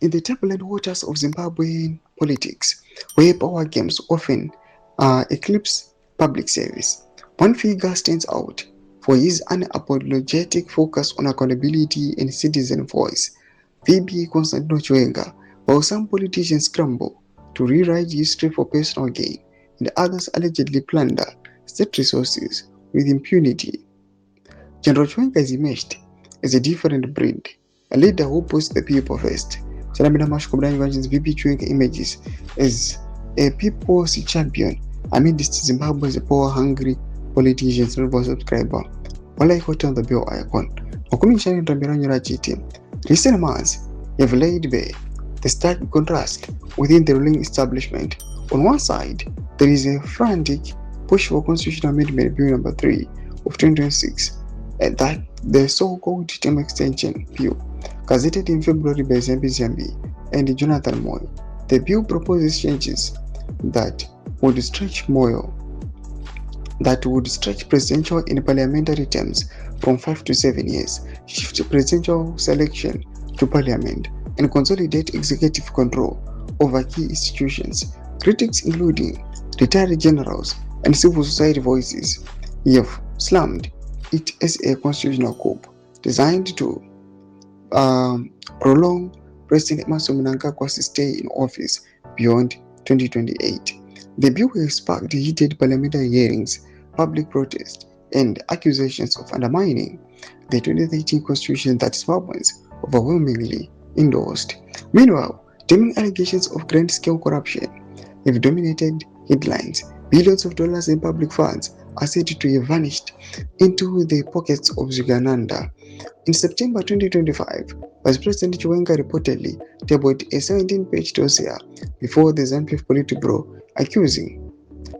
In the turbulent waters of Zimbabwean politics, where power games often eclipse public service, one figure stands out for his unapologetic focus on accountability and citizen voice. VP Constantino Chiwenga. While some politicians scramble to rewrite history for personal gain, and others allegedly plunder state resources with impunity, General Chiwenga is emerged as a different breed, a leader who puts the people first. Chalamina Mashkobra imagines VP Chiwenga emerges as a people's champion amidst Zimbabwe's power-hungry politicians not for subscriber. While I on the bill icon, Okumichani Rambiranyo Chiti, recent months have laid bare the stark contrast within the ruling establishment. On one side, there is a frantic push for Constitutional Amendment Bill No. 3 of 2026, and that the so-called term extension bill, gazetted in February by Zambi and Jonathan Moyo. The bill proposes changes that would stretch presidential and parliamentary terms from 5 to 7 years, shift presidential selection to parliament, and consolidate executive control over key institutions. Critics, including retired generals and civil society voices, have slammed it as a constitutional coup designed to prolong President Mnangagwa's stay in office beyond 2028. The bill has sparked heated parliamentary hearings, public protest, and accusations of undermining the 2013 constitution that Zimbabweans overwhelmingly endorsed. Meanwhile, damning allegations of grand-scale corruption have dominated headlines. Billions of dollars in public funds are said to have vanished into the pockets of Uganda. In September 2025, Vice President Chiwenga reportedly tabled a 17-page dossier before the ZANU-PF Politburo, accusing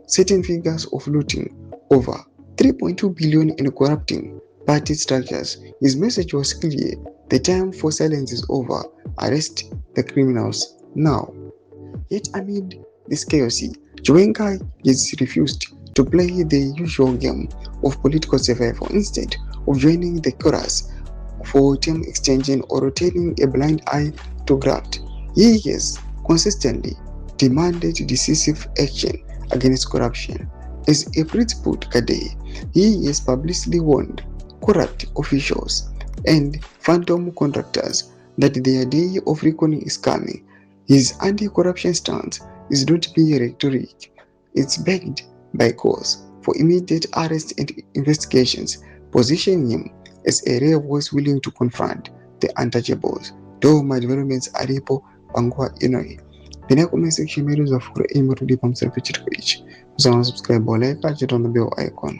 certain figures of looting over 3.2 billion in corrupting party structures. His message was clear: the time for silence is over. Arrest the criminals now. Yet amid this chaos, Chiwenga has refused to play the usual game of political survival. Instead of joining the chorus for term extension or rotating a blind eye to graft, he has consistently demanded decisive action against corruption. As a principled cadre, he has publicly warned corrupt officials and phantom contractors that their day of reckoning is coming. His anti-corruption stance is not mere rhetoric, it's backed by cause for immediate arrest and investigations, positioning him as a rare voice willing to confront the untouchables. Though my developments are able pangua inoi. The comment section videos of email to the pump service. Subscribe or like, on the bell icon.